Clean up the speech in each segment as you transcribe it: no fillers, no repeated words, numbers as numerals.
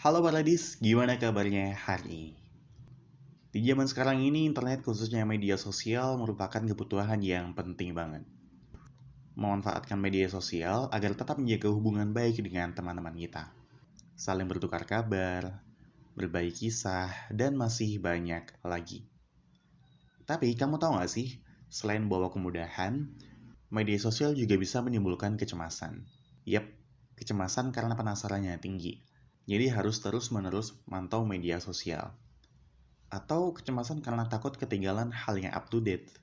Halo Paradis, gimana kabarnya hari ini? Di zaman sekarang ini, internet khususnya media sosial merupakan kebutuhan yang penting banget. Memanfaatkan media sosial agar tetap menjaga hubungan baik dengan teman-teman kita. Saling bertukar kabar, berbagi kisah, dan masih banyak lagi. Tapi kamu tahu gak sih, selain bawa kemudahan, media sosial juga bisa menimbulkan kecemasan. Yap, kecemasan karena penasarannya tinggi. Jadi harus terus-menerus mantau media sosial. Atau kecemasan karena takut ketinggalan hal yang up to date.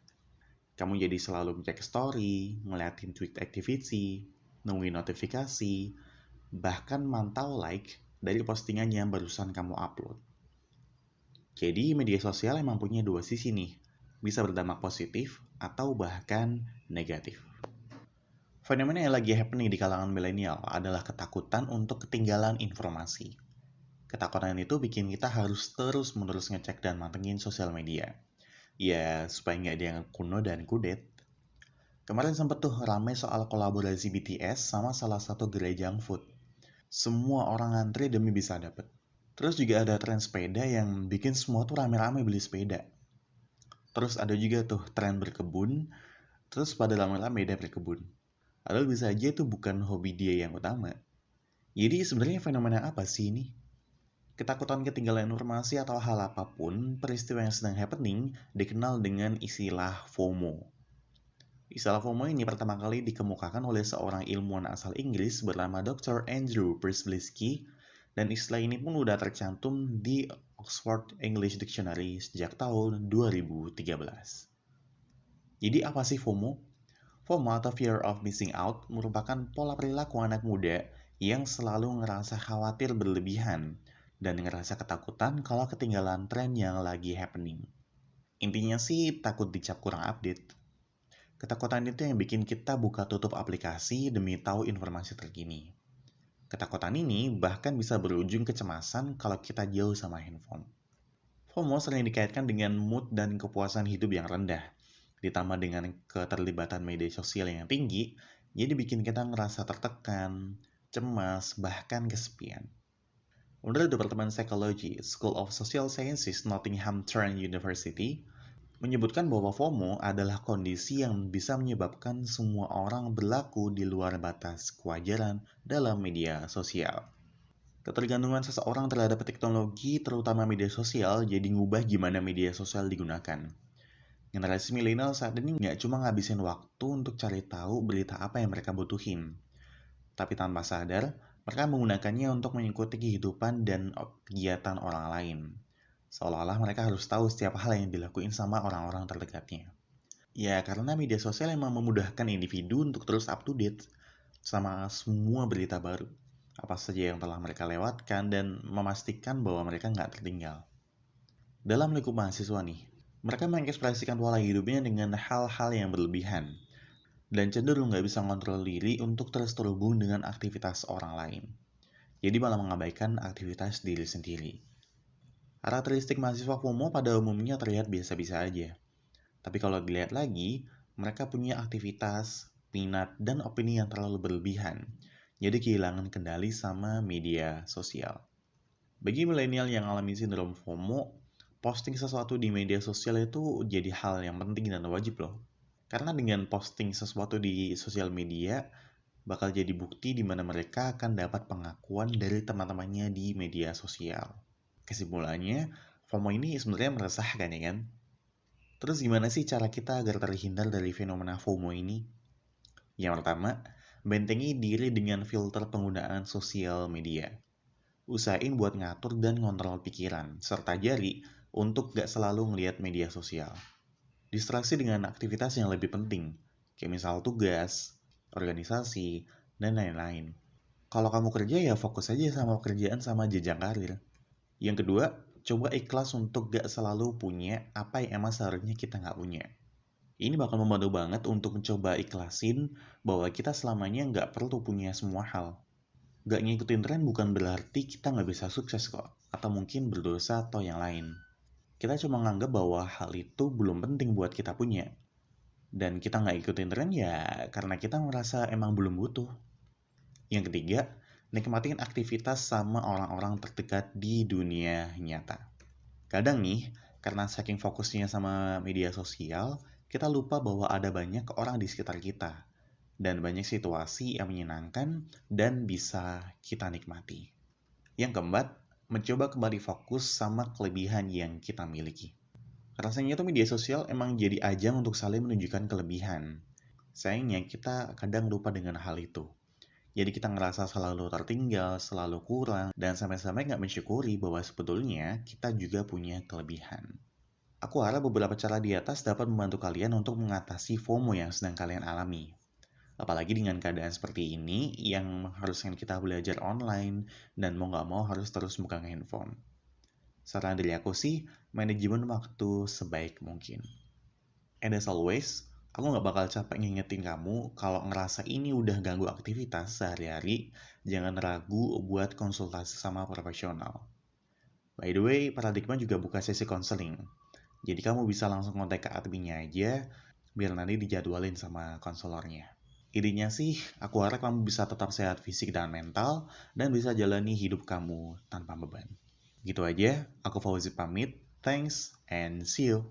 Kamu jadi selalu ngecek story, ngeliatin tweet activity, nungguin notifikasi, bahkan mantau like dari postingan yang barusan kamu upload. Jadi media sosial emang punya dua sisi nih, bisa berdampak positif atau bahkan negatif. Fenomena yang lagi happening di kalangan milenial adalah ketakutan untuk ketinggalan informasi. Ketakutan itu bikin kita harus terus-menerus ngecek dan mantengin sosial media. Ya, supaya nggak dianggap kuno dan kudet. Kemarin sempet tuh rame soal kolaborasi BTS sama salah satu gerai junk food. Semua orang antri demi bisa dapet. Terus juga ada tren sepeda yang bikin semua tuh rame-rame beli sepeda. Terus ada juga tuh tren berkebun, terus pada rame-rame beda berkebun. Padahal bisa aja itu bukan hobi dia yang utama. Jadi sebenarnya fenomena apa sih ini? Ketakutan ketinggalan informasi atau hal apapun, peristiwa yang sedang happening dikenal dengan istilah FOMO. Istilah FOMO ini pertama kali dikemukakan oleh seorang ilmuwan asal Inggris bernama Dr. Andrew Przybylski, dan istilah ini pun udah tercantum di Oxford English Dictionary sejak tahun 2013. Jadi apa sih FOMO? FOMO atau Fear of Missing Out merupakan pola perilaku anak muda yang selalu ngerasa khawatir berlebihan dan ngerasa ketakutan kalau ketinggalan tren yang lagi happening. Intinya sih takut dicap kurang update. Ketakutan itu yang bikin kita buka tutup aplikasi demi tahu informasi terkini. Ketakutan ini bahkan bisa berujung kecemasan kalau kita jauh sama handphone. FOMO sering dikaitkan dengan mood dan kepuasan hidup yang rendah, ditambah dengan keterlibatan media sosial yang tinggi, jadi bikin kita ngerasa tertekan, cemas, bahkan kesepian. Menurut Departemen Psikologi, School of Social Sciences Nottingham Trent University, menyebutkan bahwa FOMO adalah kondisi yang bisa menyebabkan semua orang berlaku di luar batas kewajaran dalam media sosial. Ketergantungan seseorang terhadap teknologi, terutama media sosial, jadi ngubah gimana media sosial digunakan. Generasi milenial saat ini nggak cuma ngabisin waktu untuk cari tahu berita apa yang mereka butuhin, tapi tanpa sadar, mereka menggunakannya untuk mengikuti kehidupan dan kegiatan orang lain. Seolah-olah mereka harus tahu setiap hal yang dilakuin sama orang-orang terdekatnya. Ya, karena media sosial emang memudahkan individu untuk terus up to date sama semua berita baru. Apa saja yang telah mereka lewatkan dan memastikan bahwa mereka nggak tertinggal. Dalam lingkup mahasiswa nih, mereka mengekspresikan pola hidupnya dengan hal-hal yang berlebihan dan cenderung nggak bisa ngontrol diri untuk terus terhubung dengan aktivitas orang lain. Jadi malah mengabaikan aktivitas diri sendiri. Karakteristik mahasiswa FOMO pada umumnya terlihat biasa-biasa aja. Tapi kalau dilihat lagi, mereka punya aktivitas, minat, dan opini yang terlalu berlebihan. Jadi kehilangan kendali sama media sosial. Bagi milenial yang alami sindrom FOMO, posting sesuatu di media sosial itu jadi hal yang penting dan wajib loh. Karena dengan posting sesuatu di sosial media, bakal jadi bukti di mana mereka akan dapat pengakuan dari teman-temannya di media sosial. Kesimpulannya, FOMO ini sebenarnya meresahkan ya kan? Terus gimana sih cara kita agar terhindar dari fenomena FOMO ini? Yang pertama, bentengi diri dengan filter penggunaan sosial media. Usahain buat ngatur dan ngontrol pikiran, serta jari untuk gak selalu ngeliat media sosial. Distraksi dengan aktivitas yang lebih penting, kayak misal tugas, organisasi, dan lain-lain. Kalau kamu kerja ya fokus aja sama pekerjaan sama jenjang karir. Yang kedua, coba ikhlas untuk gak selalu punya apa yang emang seharusnya kita gak punya. Ini bakal membantu banget untuk mencoba ikhlasin bahwa kita selamanya gak perlu punya semua hal. Gak ngikutin tren bukan berarti kita gak bisa sukses kok, atau mungkin berdosa atau yang lain. Kita cuma nganggap bahwa hal itu belum penting buat kita punya. Dan kita nggak ikutin tren ya karena kita ngerasa emang belum butuh. Yang ketiga, nikmatin aktivitas sama orang-orang terdekat di dunia nyata. Kadang nih, karena saking fokusnya sama media sosial, kita lupa bahwa ada banyak orang di sekitar kita, dan banyak situasi yang menyenangkan dan bisa kita nikmati. Yang keempat, mencoba kembali fokus sama kelebihan yang kita miliki. Rasanya tuh media sosial emang jadi ajang untuk saling menunjukkan kelebihan. Sayangnya kita kadang lupa dengan hal itu. Jadi kita ngerasa selalu tertinggal, selalu kurang, dan sampai-sampai nggak mensyukuri bahwa sebetulnya kita juga punya kelebihan. Aku harap beberapa cara di atas dapat membantu kalian untuk mengatasi FOMO yang sedang kalian alami. Apalagi dengan keadaan seperti ini yang mengharuskan kita belajar online dan mau nggak mau harus terus megang handphone. Saran dari aku sih, manajemen waktu sebaik mungkin. And as always, aku nggak bakal capek ngingetin kamu kalau ngerasa ini udah ganggu aktivitas sehari-hari, jangan ragu buat konsultasi sama profesional. By the way, Paradigma juga buka sesi konseling. Jadi kamu bisa langsung kontak ke adminnya aja, biar nanti dijadwalin sama konselornya. Intinya sih, aku harap kamu bisa tetap sehat fisik dan mental, dan bisa jalani hidup kamu tanpa beban. Gitu aja, aku Fauzi pamit, thanks, and see you.